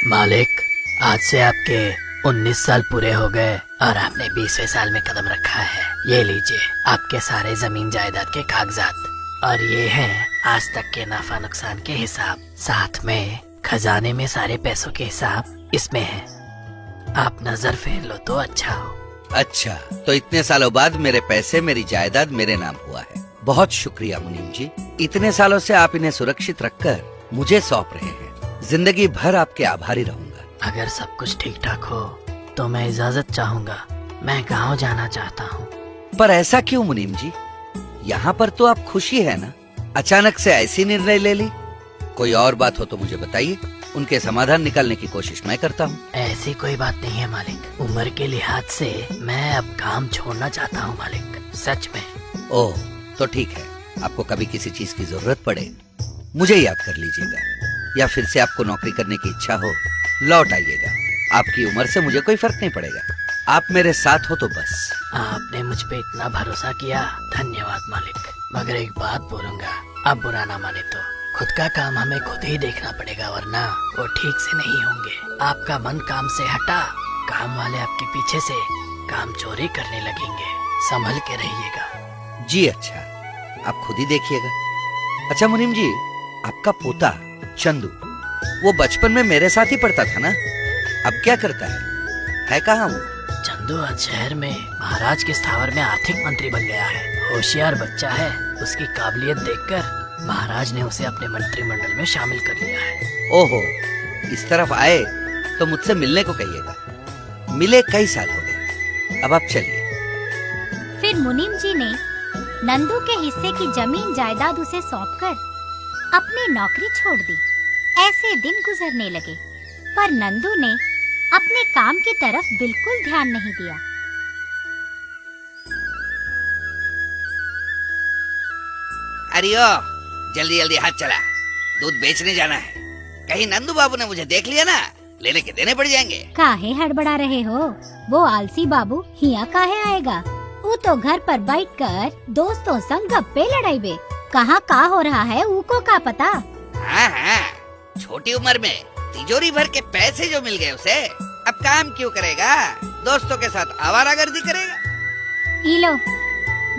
मालिक, आज से आपके 19 साल पूरे हो गए और आपने 20वें साल में कदम रखा है। ये लीजिए आपके सारे जमीन जायदाद के कागजात और ये हैं आज तक के नाफा नुकसान के हिसाब, साथ में खजाने में सारे पैसों के हिसाब इसमें है। आप नजर फेर लो तो अच्छा हो। अच्छा, तो इतने सालों बाद मेरे पैसे, मेरी जायदाद मेरे नाम हुआ है। बहुत शुक्रिया मुनीम जी। इतने सालों से आप इन्हें सुरक्षित रखकर मुझे सौंप रहे हैं। जिंदगी भर आपके आभारी रहूंगा। अगर सब कुछ ठीक ठाक हो तो मैं इजाजत चाहूंगा। मैं गांव जाना चाहता हूँ। पर ऐसा क्यों मुनीम जी? यहाँ पर तो आप खुशी है ना? अचानक से ऐसी निर्णय ले ली? कोई और बात हो तो मुझे बताइए, उनके समाधान निकालने की कोशिश मैं करता हूँ। ऐसी कोई बात नहीं है मालिक। उम्र के लिहाज से मैं अब काम छोड़ना चाहता हूँ मालिक, सच में। ओह, तो ठीक है। आपको कभी किसी चीज की जरूरत पड़े मुझे याद कर लीजिएगा, या फिर से आपको नौकरी करने की इच्छा हो लौट आइएगा। आपकी उम्र से मुझे कोई फर्क नहीं पड़ेगा। आप मेरे साथ हो तो बस। आपने मुझ पे इतना भरोसा किया, धन्यवाद मालिक। मगर एक बात बोलूंगा, अब बुरा ना माने तो खुद का काम हमें खुद ही देखना पड़ेगा, वरना वो ठीक से नहीं होंगे। आपका मन काम से हटा, काम वाले आपके पीछे से काम चोरी करने लगेंगे। संभल के रहिएगा। जी अच्छा, आप खुद ही देखिएगा। अच्छा मुनीम जी, आपका पोता चंदू, वो बचपन में मेरे साथ ही पढ़ता था ना? अब क्या करता है कहाँ वो? चंदू आज शहर में महाराज के स्थावर में आर्थिक मंत्री बन गया है। होशियार बच्चा है। उसकी काबिलियत देखकर महाराज ने उसे अपने मंत्रिमंडल में शामिल कर लिया है। ओहो, इस तरफ आए तो मुझसे मिलने को कहिएगा। मिले कई साल हो गए। अब आप चलिए। फिर मुनीम जी ने नंदू के हिस्से की जमीन जायदाद उसे सौंपकर अपनी नौकरी छोड़ दी। ऐसे दिन गुजरने लगे, पर नंदू ने अपने काम की तरफ बिल्कुल ध्यान नहीं दिया। अरे ओ, जल्दी जल्दी हाथ चला, दूध बेचने जाना है। कहीं नंदू बाबू ने मुझे देख लिया ना, लेने के देने पड़ जाएंगे। काहे हड़बड़ा रहे हो? वो आलसी बाबू हिया काहे आएगा? वो तो घर पर बैठकर दोस्तों संग गप्पे लड़ाइबे। कहाँ का हो रहा है उको का पता? हाँ, छोटी उम्र में तिजोरी भर के पैसे जो मिल गए उसे, अब काम क्यों करेगा? दोस्तों के साथ आवारागर्दी करेगा। ई लो,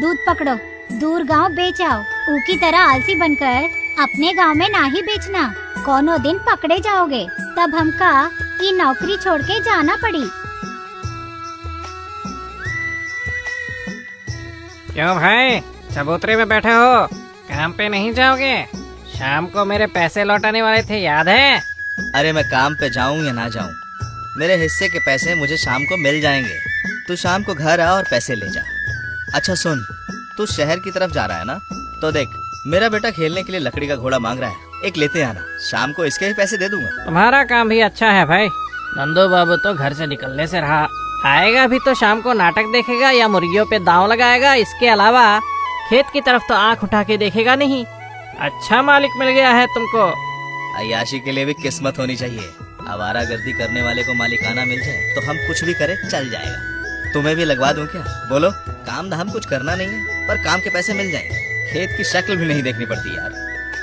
दूध पकड़ो, दूर गांव बेच आओ। ऊकी तरह आलसी बनकर अपने गांव में ना ही बेचना। कोनो दिन पकड़े जाओगे, तब हमका ये नौकरी छोड़ के जाना पड़ी। क्यों भाई, चबूतरे में बैठे हो? काम पे नहीं जाओगे? शाम को मेरे पैसे लौटाने वाले थे, याद है? अरे मैं काम पे जाऊं या ना जाऊं, मेरे हिस्से के पैसे मुझे शाम को मिल जाएंगे। तू शाम को घर आ और पैसे ले जा। अच्छा सुन, तू शहर की तरफ जा रहा है ना? तो देख, मेरा बेटा खेलने के लिए लकड़ी का घोड़ा मांग रहा है, एक लेते आना। शाम को इसके ही पैसे दे दूंगा। तुम्हारा काम भी अच्छा है भाई। नंदू बाबू तो घर से निकलने से रहा। आएगा भी तो शाम को नाटक देखेगा या मुर्गियों पे दांव लगाएगा। इसके अलावा खेत की तरफ तो आंख उठा के देखेगा नहीं। अच्छा मालिक मिल गया है तुमको। अय्याशी के लिए भी किस्मत होनी चाहिए। आवारागर्दी करने वाले को मालिकाना मिल जाए तो हम कुछ भी करें चल जाएगा। तुम्हें भी लगवा दूं क्या? बोलो। काम धाम कुछ करना नहीं है, पर काम के पैसे मिल जाएंगे। खेत की शक्ल भी नहीं देखनी पड़ती यार।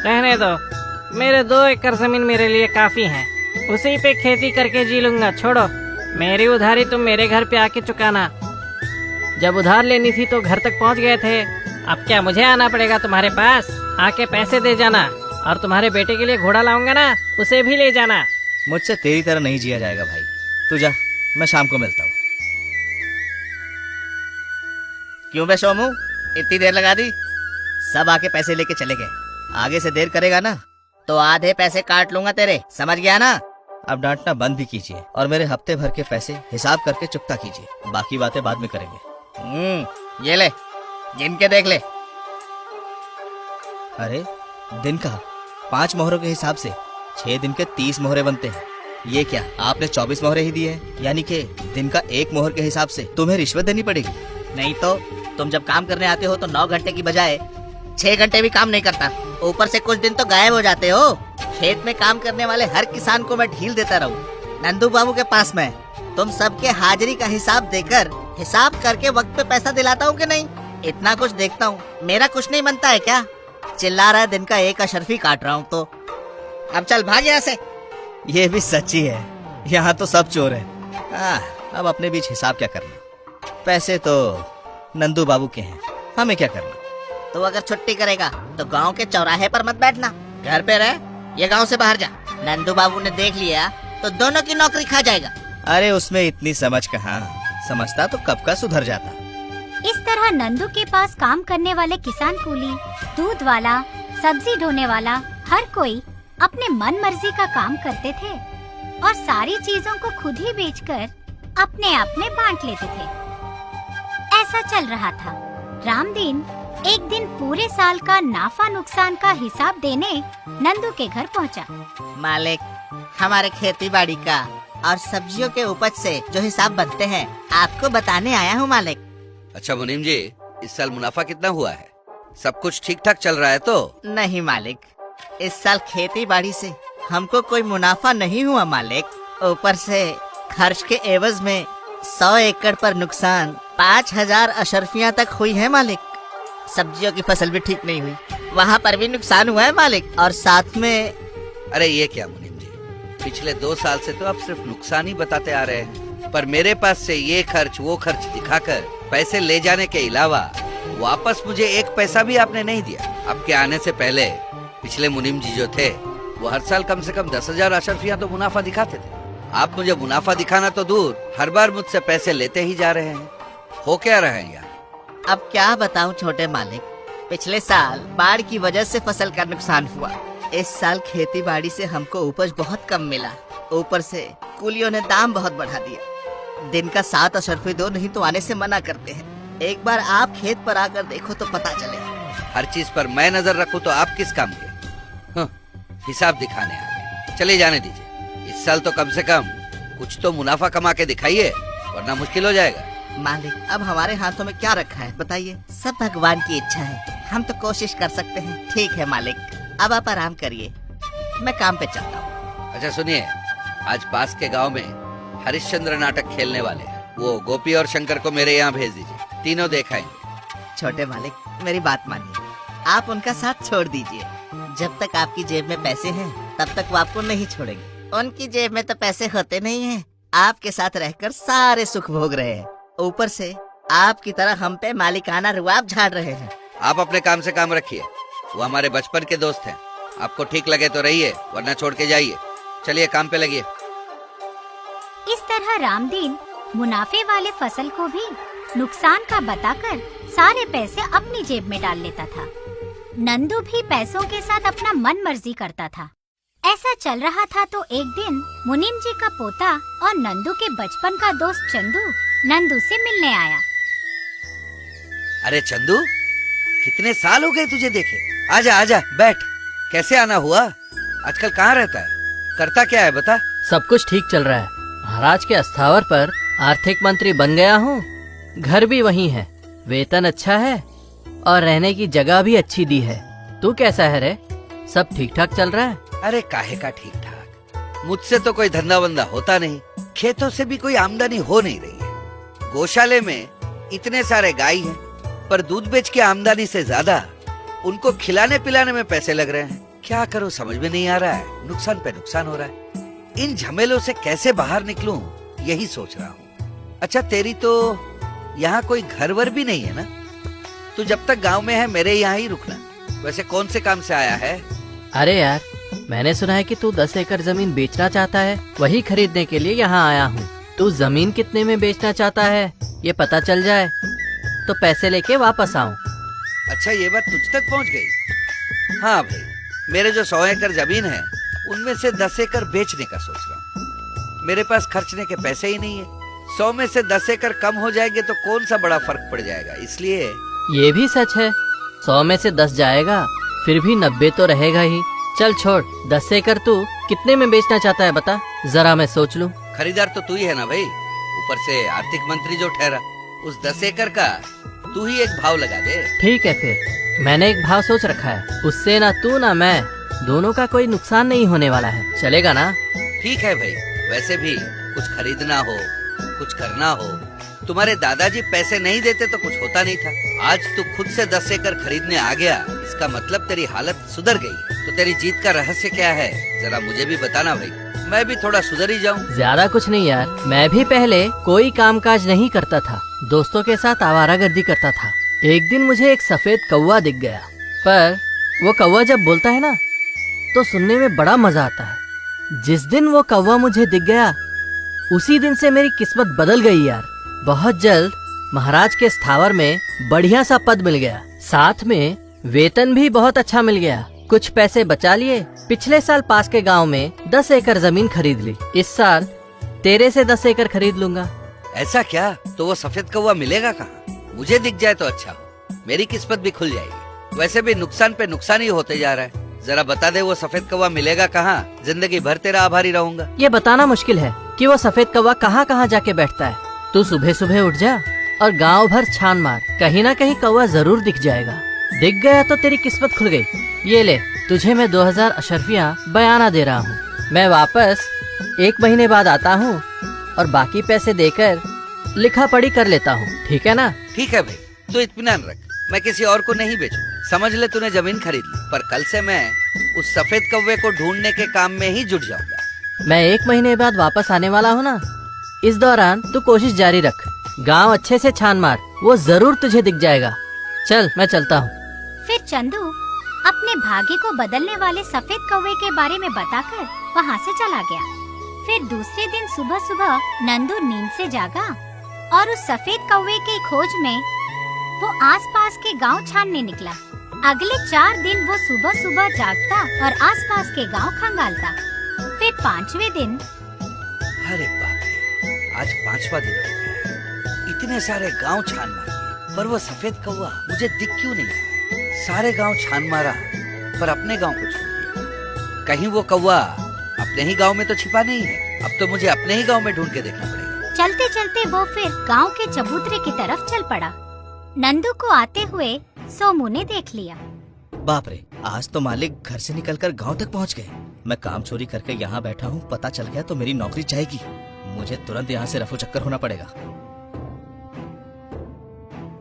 रहने दो, मेरे 2 एकड़ जमीन मेरे लिए काफी है। उसी पे खेती करके जी लूंगा। छोड़ो, मेरी उधारी तुम मेरे घर पे आके चुकाना। जब उधार लेनी थी तो घर तक पहुंच गए थे। अब क्या मुझे आना पड़ेगा तुम्हारे पास? आके पैसे दे जाना, और तुम्हारे बेटे के लिए घोड़ा लाऊंगा ना, उसे भी ले जाना। मुझसे तेरी तरह नहीं जिया जाएगा भाई। तू जा, मैं शाम को मिलता हूँ। क्यों बे सोमू, इतनी देर लगा दी? सब आके पैसे लेके चले गए। आगे से देर करेगा ना तो आधे पैसे काट लूंगा तेरे, समझ गया ना? अब डांटना बंद भी कीजिए और मेरे हफ्ते भर के पैसे हिसाब करके चुकता कीजिए। बाकी बातें बाद में करेंगे। ये ले, गिन के देख ले। अरे दिन का 5 मोहरों के हिसाब से 6 दिन के 30 मोहरे बनते हैं। ये क्या, आपने 24 मोहरे ही दिए हैं? यानी कि दिन का 1 मोहर के हिसाब से तुम्हें रिश्वत देनी पड़ेगी। नहीं तो तुम जब काम करने आते हो तो 9 घंटे की बजाय 6 घंटे भी काम नहीं करता। ऊपर से कुछ दिन तो गायब हो जाते हो। खेत में काम करने वाले हर किसान को मैं ढील देता रहूं। नंदू बाबू के पास मैं तुम सबके हाजिरी का हिसाब देकर हिसाब करके वक्त पे पैसा दिलाता हूँ कि नहीं? इतना कुछ देखता हूँ, मेरा कुछ नहीं बनता है क्या? चिल्ला रहा है, दिन का 1 अशर्फी काट रहा हूँ तो। अब चल भाग यहाँ से। ये भी सच्ची है। यहाँ तो सब चोर हैं। अब अपने बीच हिसाब क्या करना, पैसे तो नंदू बाबू के हैं, हमें क्या करना। तो अगर छुट्टी करेगा तो गांव के चौराहे पर मत बैठना, घर पे रह ये गांव से बाहर जा। नंदू बाबू ने देख लिया तो दोनों की नौकरी खा जाएगा। अरे उसमें इतनी समझ कहाँ, समझता तो कब का सुधर जाता। इस तरह नंदू के पास काम करने वाले किसान कूली, दूध वाला, सब्जी ढोने वाला, हर कोई अपने मन मर्जी का काम करते थे और सारी चीजों को खुद ही बेचकर अपने आप में बांट लेते थे। ऐसा चल रहा था। रामदीन एक दिन पूरे साल का नाफा नुकसान का हिसाब देने नंदू के घर पहुंचा। मालिक, हमारे खेती बाड़ी का और सब्जियों के उपज से जो हिसाब बनते हैं आपको बताने आया हूँ मालिक। अच्छा मुनीम जी, इस साल मुनाफा कितना हुआ है? सब कुछ ठीक ठाक चल रहा है तो? नहीं मालिक, इस साल खेती बाड़ी से हमको कोई मुनाफा नहीं हुआ मालिक। ऊपर से खर्च के एवज में 100 एकड़ पर नुकसान 5000 अशर्फियाँ तक हुई है मालिक। सब्जियों की फसल भी ठीक नहीं हुई, वहाँ पर भी नुकसान हुआ है मालिक। और साथ में अरे ये क्या मुनीम जी, पिछले 2 साल से तो आप सिर्फ नुकसान ही बताते आ रहे हैं, पर मेरे पास से ये खर्च वो खर्च दिखाकर पैसे ले जाने के अलावा वापस मुझे एक पैसा भी आपने नहीं दिया। आपके आने से पहले पिछले मुनीम जी जो थे वो हर साल कम से कम 10,000 अशर्फियाँ तो मुनाफा दिखाते थे। आप मुझे मुनाफा दिखाना तो दूर, हर बार मुझसे पैसे लेते ही जा रहे हैं। हो क्या रहे हैं यार? अब क्या बताऊं छोटे मालिक, पिछले साल बाढ़ की वजह से फसल का नुकसान हुआ। इस साल खेती बाड़ी से हमको उपज बहुत कम मिला, ऊपर से कुलियों ने दाम बहुत बढ़ा दिया। दिन का 7 अशर्फी दो नहीं तो आने से मना करते हैं। एक बार आप खेत पर आकर देखो तो पता चले। हर चीज पर मैं नजर रखूं तो आप किस काम के? हिसाब दिखाने आ गए, चले जाने दीजिए। इस साल तो कम से कम कुछ तो मुनाफा कमा के दिखाइए, वरना मुश्किल हो जाएगा। मालिक, अब हमारे हाथों में क्या रखा है बताइए, सब भगवान की इच्छा है, हम तो कोशिश कर सकते हैं। ठीक है मालिक, अब आप आराम करिए, मैं काम पे चलता हूँ। अच्छा सुनिए, आज पास के गांव में हरिश्चंद्र नाटक खेलने वाले हैं, वो गोपी और शंकर को मेरे यहाँ भेज दीजिए, तीनों देखाएंगे। छोटे मालिक, मेरी बात मानिए, आप उनका साथ छोड़ दीजिए। जब तक आपकी जेब में पैसे हैं तब तक वो आपको नहीं छोड़ेंगे। उनकी जेब में तो पैसे होते नहीं हैं, आपके साथ रहकर सारे सुख भोग रहे हैं, ऊपर से आपकी तरह हम पे मालिकाना रुआब झाड़ रहे हैं। आप अपने काम से काम रखिए, वो हमारे बचपन के दोस्त हैं। आपको ठीक लगे तो रहिए, वरना छोड़ के जाइए। चलिए काम पे लगिए। इस तरह रामदीन मुनाफे वाले फसल को भी नुकसान का बताकर सारे पैसे अपनी जेब में डाल लेता था। नंदू भी पैसों के साथ अपना मन मर्जी करता था। ऐसा चल रहा था तो एक दिन मुनीम जी का पोता और नंदू के बचपन का दोस्त चंदू नंदू से मिलने आया। अरे चंदू, कितने साल हो गए तुझे देखे? आजा आजा बैठ। कैसे आना हुआ? आजकल कहाँ रहता है, करता क्या है बता? सब कुछ ठीक चल रहा है। महाराज के अस्थावर पर आर्थिक मंत्री बन गया हूँ, घर भी वही है, वेतन अच्छा है और रहने की जगह भी अच्छी दी है। तू कैसा है रे? सब ठीक ठाक चल रहा है? अरे काहे का ठीक ठाक, मुझसे तो कोई धंधा वंदा होता नहीं, खेतों से भी कोई आमदनी हो नहीं रही है। गौशाले में इतने सारे गाय हैं, पर दूध बेच के आमदनी से ज्यादा उनको खिलाने पिलाने में पैसे लग रहे हैं। क्या करूं समझ में नहीं आ रहा है, नुकसान पे नुकसान हो रहा है। इन झमेलों से कैसे बाहर निकलूं यही सोच रहा हूँ। अच्छा तेरी तो यहाँ कोई घर वर भी नहीं है ना? तू जब तक गांव में है मेरे यहाँ ही रुकना। वैसे कौन से काम से आया है? अरे यार, मैंने सुना है कि तू 10 एकड़ जमीन बेचना चाहता है, वही खरीदने के लिए यहाँ आया हूँ। तू जमीन कितने में बेचना चाहता है ये पता चल जाए तो पैसे लेके वापस आऊँ। अच्छा ये बात तुझ तक पहुँच गई? हाँ भाई, मेरे जो 100 एकड़ जमीन है उनमें से 10 एकड़ बेचने का सोच रहा हूँ। मेरे पास खर्चने के पैसे ही नहीं है। 100 में से 10 एकड़ कम हो जाएंगे तो कौन सा बड़ा फर्क पड़ जाएगा, इसलिए। ये भी सच है, 100 में से 10 जाएगा फिर भी 90 तो रहेगा ही। चल छोड़, 10 एकड़ तू कितने में बेचना चाहता है बता, जरा मैं सोच लूं। खरीदार तो तू ही है ना भाई, ऊपर से आर्थिक मंत्री जो ठहरा, उस 10 एकड़ का तू ही एक भाव लगा दे। ठीक है, फिर मैंने एक भाव सोच रखा है, उससे ना तू ना मैं दोनों का कोई नुकसान नहीं होने वाला है, चलेगा ना? ठीक है भाई, वैसे भी कुछ खरीदना हो, कुछ करना हो, तुम्हारे दादाजी पैसे नहीं देते तो कुछ होता नहीं था। आज तू खुद से 10 एकड़ खरीदने आ गया, इसका मतलब तेरी हालत सुधर गई। तो तेरी जीत का रहस्य क्या है, जरा मुझे भी बताना भाई। मैं भी थोड़ा सुधर ही जाऊं। ज्यादा कुछ नहीं यार, मैं भी पहले कोई कामकाज नहीं करता था, दोस्तों के साथ आवारागर्दी करता था। एक दिन मुझे एक सफेद कौवा दिख गया, पर वो कौवा जब बोलता है ना तो सुनने में बड़ा मजा आता है। जिस दिन वो कौवा मुझे दिख गया उसी दिन से मेरी किस्मत बदल गई यार। बहुत जल्द महाराज के स्थावर में बढ़िया सा पद मिल गया, साथ में वेतन भी बहुत अच्छा मिल गया। कुछ पैसे बचा लिए, पिछले साल पास के गांव में 10 एकड़ जमीन खरीद ली। इस साल तेरे से 10 एकड़ खरीद लूंगा। ऐसा क्या? तो वो सफेद कौवा मिलेगा कहाँ? मुझे दिख जाए तो अच्छा हो, मेरी किस्मत भी खुल जाएगी। वैसे भी नुकसान पे नुकसान ही होते जा रहा है। जरा बता दे वो सफेद कौवा मिलेगा कहाँ? जिंदगी भर तेरा आभारी रहूंगा। ये बताना मुश्किल है कि वो सफेद कौवा कहाँ कहाँ जाके बैठता है। तू सुबह सुबह उठ जा और गांव भर छान मार, कहीं ना कहीं कौवा जरूर दिख जाएगा। दिख गया तो तेरी किस्मत खुल गई। ये ले, तुझे मैं 2000 अशर्फियाँ बयाना दे रहा हूँ। मैं वापस 1 महीने बाद आता हूँ और बाकी पैसे देकर लिखा पढ़ी कर लेता हूँ, ठीक है ना? ठीक है भाई, तू इत्मीनान रख, मैं किसी और को नहीं बेचूं। समझ ले तूने जमीन खरीद ली, पर कल से मैं उस सफेद कौवे को ढूंढने के काम में ही जुट जाऊंगा। मैं 1 महीने बाद वापस आने वाला हूँ ना, इस दौरान तू कोशिश जारी रख। गांव अच्छे से छान मार, वो जरूर तुझे दिख जाएगा। चल मैं चलता हूँ। फिर चंदू अपने भाग्य को बदलने वाले सफेद कौवे के बारे में बताकर वहाँ से चला गया। फिर दूसरे दिन सुबह सुबह नंदू नींद से जागा और उस सफेद कौवे की खोज में वो आसपास के गांव छानने निकला। अगले 4 दिन वो सुबह सुबह जागता और आसपास के गांव खंगालता। फिर 5वें दिन, अरे बाप रे, आज 5वां दिन हो गया है। इतने सारे गांव छान मारे, पर वो सफेद कौवा मुझे दिख क्यों नहीं रहा? सारे गांव छान मारा, पर अपने गांव को छोड़ दिया। कहीं वो कौवा अपने ही गांव में तो छिपा नहीं है? अब तो मुझे अपने ही गांव में ढूंढ के देखना पड़ेगा। चलते चलते वो फिर गांव के चबूतरे की तरफ चल पड़ा। नंदू को आते हुए सोमू ने देख लिया। बाप रे, आज तो मालिक घर से निकलकर गांव तक पहुंच गए। मैं काम चोरी करके यहाँ बैठा हूँ, पता चल गया तो मेरी नौकरी जाएगी। मुझे तुरंत यहाँ से रफू चक्कर होना पड़ेगा।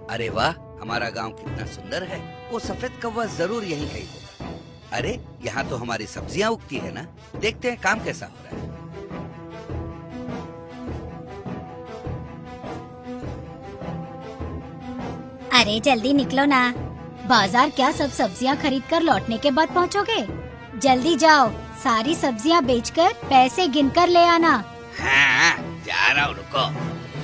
अरे वाह, हमारा गांव कितना सुंदर है। वो सफेद कौवा जरूर यहीं कहीं होगा। अरे यहाँ तो हमारी सब्जियाँ उगती है ना, देखते हैं काम कैसा हो रहा है। अरे जल्दी निकलो ना, बाजार क्या सब सब्जियां खरीद कर लौटने के बाद पहुंचोगे? जल्दी जाओ, सारी सब्जियां बेचकर पैसे गिनकर ले आना। हाँ, जा रहा हूँ, रुको।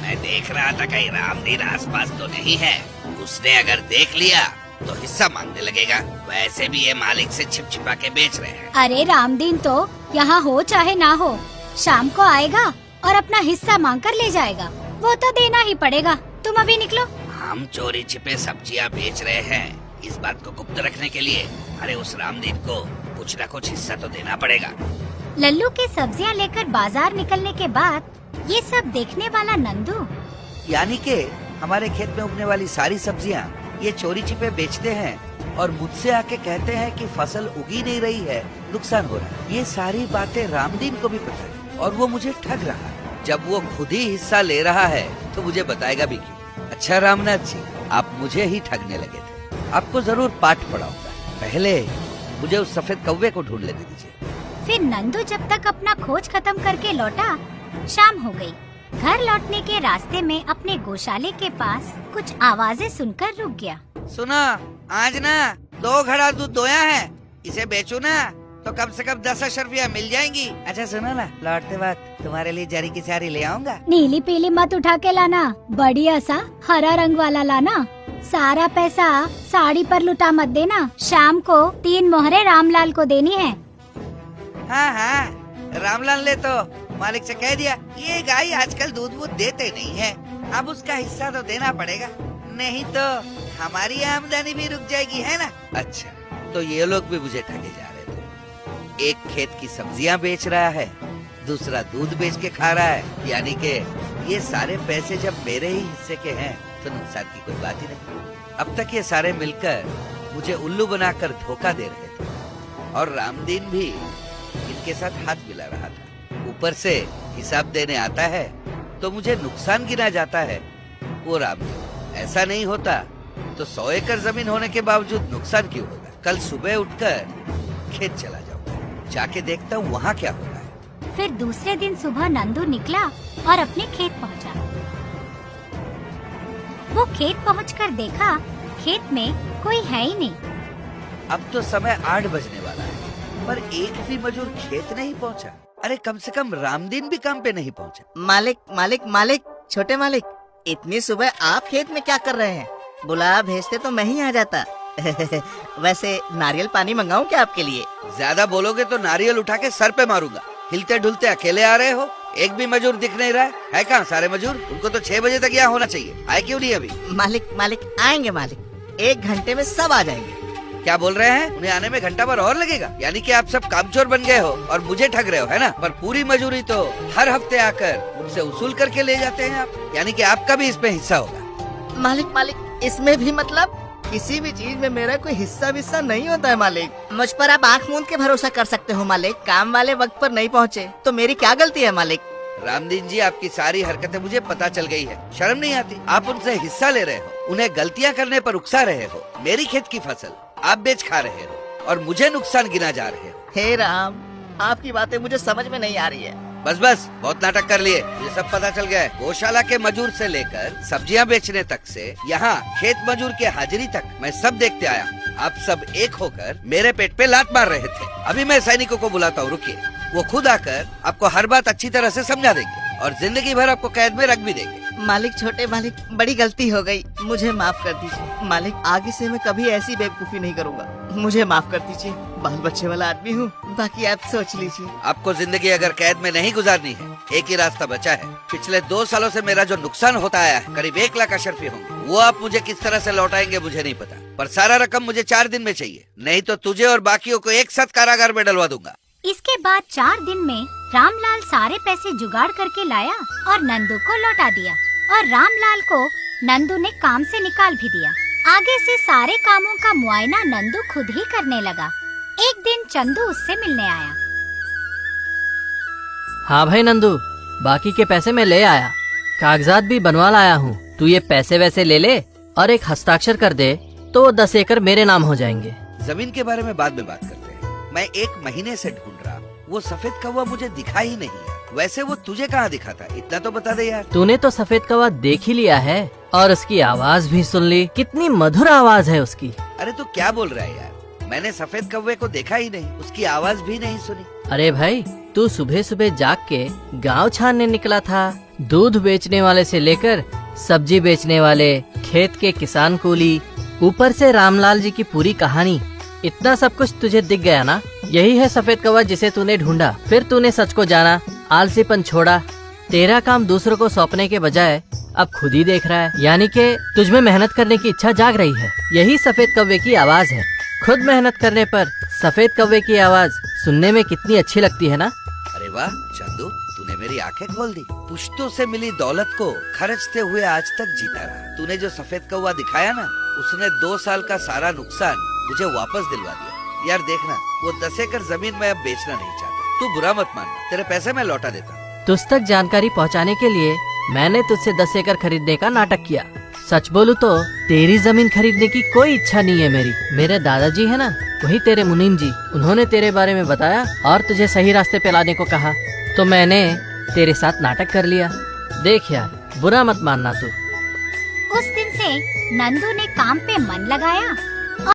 मैं देख रहा था कहीं रामदीन आसपास तो नहीं है। उसने अगर देख लिया तो हिस्सा मांगने लगेगा। वैसे भी ये मालिक से छिप छिपा के बेच रहे हैं। अरे रामदीन तो यहाँ हो चाहे ना हो, शाम को आएगा और अपना हिस्सा मांग कर ले जाएगा। वो तो देना ही पड़ेगा। तुम अभी निकलो। हम चोरी छिपे सब्जियां बेच रहे हैं, इस बात को गुप्त रखने के लिए अरे उस रामदीन को कुछ न कुछ हिस्सा तो देना पड़ेगा। लल्लू के सब्जियां लेकर बाजार निकलने के बाद ये सब देखने वाला नंदू, यानी कि हमारे खेत में उगने वाली सारी सब्जियां ये चोरी छिपे बेचते हैं और मुझसे आके कहते हैं कि फसल उगी नहीं रही है, नुकसान हो रहा है। ये सारी बातें रामदीन को भी पता है और वो मुझे ठग रहा है। जब वो खुद ही हिस्सा ले रहा है तो मुझे बताएगा भी क्यों। अच्छा रामनाथ जी, आप मुझे ही ठगने लगे थे। आपको जरूर पाठ पढ़ाऊंगा। पहले मुझे उस सफेद कौवे को ढूंढ लेने दीजिए। फिर नंदू जब तक अपना खोज खत्म करके लौटा, शाम हो गई। घर लौटने के रास्ते में अपने गौशाले के पास कुछ आवाजें सुनकर रुक गया। सुनो, आज ना 2 घड़ा दूध दोया है, इसे बेचू ना तो कम से कम 10 अशर्फियाँ मिल जाएंगी। अच्छा सुनो ना, लौटते वक्त तुम्हारे लिए जरी की साड़ी ले आऊंगा। नीली पीली मत उठा के लाना, बढ़िया सा हरा रंग वाला लाना। सारा पैसा साड़ी पर लुटा मत देना। शाम को 3 मोहरे रामलाल को देनी है। हाँ हाँ, रामलाल ने तो मालिक से कह दिया, ये गाय आजकल दूध वूध देते नहीं है, अब उसका हिस्सा तो देना पड़ेगा, नहीं तो हमारी आमदनी भी रुक जाएगी, है ना। अच्छा, तो ये लोग भी मुझे ठगे जा रहे थे। एक खेत की सब्जियां बेच रहा है, दूसरा दूध बेच के खा रहा है, यानी कि ये सारे पैसे जब मेरे ही हिस्से के हैं तो नुकसान की कोई बात ही नहीं। अब तक ये सारे मिलकर मुझे उल्लू बनाकर धोखा दे रहे थे और रामदीन भी इनके साथ हाथ मिला रहा था। ऊपर से हिसाब देने आता है तो मुझे नुकसान गिना जाता है। वो रामदीन, ऐसा नहीं होता तो 100 एकड़ जमीन होने के बावजूद नुकसान क्यों होगा। कल सुबह उठकर खेत चला जाऊंगा, जाके देखता हूँ वहाँ क्या हो रहा है। फिर दूसरे दिन सुबह नंदू निकला और अपने खेत पहुंचा। वो खेत पहुंचकर देखा खेत में कोई है ही नहीं। अब तो समय 8 बजने वाला है, पर एक भी मजदूर खेत नहीं पहुंचा। अरे कम से कम रामदीन भी काम पे नहीं पहुंचा। मालिक मालिक मालिक, छोटे मालिक, इतनी सुबह आप खेत में क्या कर रहे हैं? बुला भेजते तो मैं ही आ जाता। वैसे नारियल पानी मंगाऊं क्या आपके लिए? ज्यादा बोलोगे तो नारियल उठा के सर पे मारूंगा। हिलते ढुलते अकेले आ रहे हो, एक भी मजदूर दिख नहीं रहा है कहाँ सारे मजदूर? उनको तो 6 बजे तक यहाँ होना चाहिए। आए क्यों नहीं अभी? मालिक मालिक आएंगे मालिक, 1 घंटे में सब आ जाएंगे। क्या बोल रहे हैं? उन्हें आने में घंटा भर और लगेगा? यानी कि आप सब कामचोर बन गए हो और मुझे ठग रहे हो, है ना? पर पूरी मजदूरी तो हर हफ्ते आकर मुझसे उसूल करके ले जाते हैं आप। यानी कि आपका भी इसमें हिस्सा होगा। मालिक मालिक, इसमें भी मतलब? किसी भी चीज में मेरा कोई हिस्सा विस्सा नहीं होता है मालिक। मुझ पर आप आँख मूंद के भरोसा कर सकते हो मालिक। काम वाले वक्त पर नहीं पहुँचे तो मेरी क्या गलती है मालिक? रामदीन जी, आपकी सारी हरकतें मुझे पता चल गई है। शर्म नहीं आती? आप उनसे हिस्सा ले रहे हो, उन्हें गलतियाँ करने पर उकसा रहे हो। मेरी खेत की फसल आप बेच खा रहे हो और मुझे नुकसान गिना जा रहे हो। हे राम, आपकी बातें मुझे समझ में नहीं आ रही है। बस बस, बहुत नाटक कर लिए। मुझे सब पता चल गया है। गौशाला के मजदूर से लेकर सब्जियां बेचने तक से यहाँ खेत मजदूर के हाजिरी तक मैं सब देखते आया हूँ। आप सब एक होकर मेरे पेट पे लात मार रहे थे। अभी मैं सैनिकों को बुलाता हूँ, रुकिए। वो खुद आकर आपको हर बात अच्छी तरह से समझा देंगे और जिंदगी भर आपको कैद में रख भी देंगे। मालिक, छोटे मालिक, बड़ी गलती हो गई, मुझे माफ कर दीजिए। मालिक, आगे से मैं कभी ऐसी बेवकूफी नहीं करूँगा, मुझे माफ कर दीजिए। बाल बच्चे वाला आदमी हूँ, बाकी आप सोच लीजिए। आपको जिंदगी अगर कैद में नहीं गुजारनी है, एक ही रास्ता बचा है। पिछले 2 सालों से मेरा जो नुकसान होता आया है, करीब 1 लाख अशरफी होंगे। वो आप मुझे किस तरह से लौटाएंगे मुझे नहीं पता, पर सारा रकम मुझे 4 दिन में चाहिए, नहीं तो तुझे और बाकियों को एक साथ कारागार में डलवा दूंगा। इसके बाद 4 दिन में रामलाल सारे पैसे जुगाड़ करके लाया और नंदू को लौटा दिया और रामलाल को नंदू ने काम से निकाल भी दिया। आगे से सारे कामों का मुआयना नंदू खुद ही करने लगा। एक दिन चंदू उससे मिलने आया। हाँ भाई नंदू, बाकी के पैसे मैं ले आया, कागजात भी बनवा लाया हूँ। तू ये पैसे वैसे ले ले और एक हस्ताक्षर कर दे तो 10 एकड़ मेरे नाम हो जाएंगे। जमीन के बारे में बाद में बात करते हैं। मैं 1 महीने से ढूंढ रहा हूँ, वो सफेद कौवा मुझे दिखा ही नहीं है। वैसे वो तुझे कहाँ दिखा था, इतना तो बता दे यार। तूने तो सफेद कौवा देख ही लिया है और उसकी आवाज भी सुन ली, कितनी मधुर आवाज है उसकी। अरे तू क्या बोल रहा है यार? मैंने सफेद कौवे को देखा ही नहीं, उसकी आवाज भी नहीं सुनी। अरे भाई, तू सुबह सुबह जाग के गांव छानने निकला था। दूध बेचने वाले से लेकर सब्जी बेचने वाले, खेत के किसान कूली, ऊपर से रामलाल जी की पूरी कहानी, इतना सब कुछ तुझे दिख गया ना? यही है सफेद कौवा जिसे तूने ढूंढा। फिर तूने सच को जाना, आलसीपन छोड़ा। तेरा काम दूसरों को सौंपने के बजाय अब खुद ही देख रहा है, यानी कि तुझमें मेहनत करने की इच्छा जाग रही है। यही सफेद कौवे की आवाज है। खुद मेहनत करने पर सफेद कौवे की आवाज सुनने में कितनी अच्छी लगती है ना? अरे वाह चंदू, तूने मेरी आंखें खोल दी। पुश्तों से मिली दौलत को खर्चते हुए आज तक जीता रहा। तूने जो सफेद कौवा दिखाया ना, उसने 2 साल का सारा नुकसान मुझे वापस दिलवा दिया। यार देखना, वो 10 एकड़ जमीन मैं अब बेचना नहीं चाहता। तू बुरा मत मानना, तेरे पैसे मैं लौटा देता। तुझ तक जानकारी पहुंचाने के लिए मैंने तुझसे 10 एकड़ खरीदने का नाटक किया। सच बोलूं तो तेरी जमीन खरीदने की कोई इच्छा नहीं है मेरी। मेरे दादाजी है ना, वही तेरे मुनीम जी, उन्होंने तेरे बारे में बताया और तुझे सही रास्ते पे लाने को कहा, तो मैंने तेरे साथ नाटक कर लिया। देख यार, बुरा मत मानना तू। उस दिन से नंदू ने काम पे मन लगाया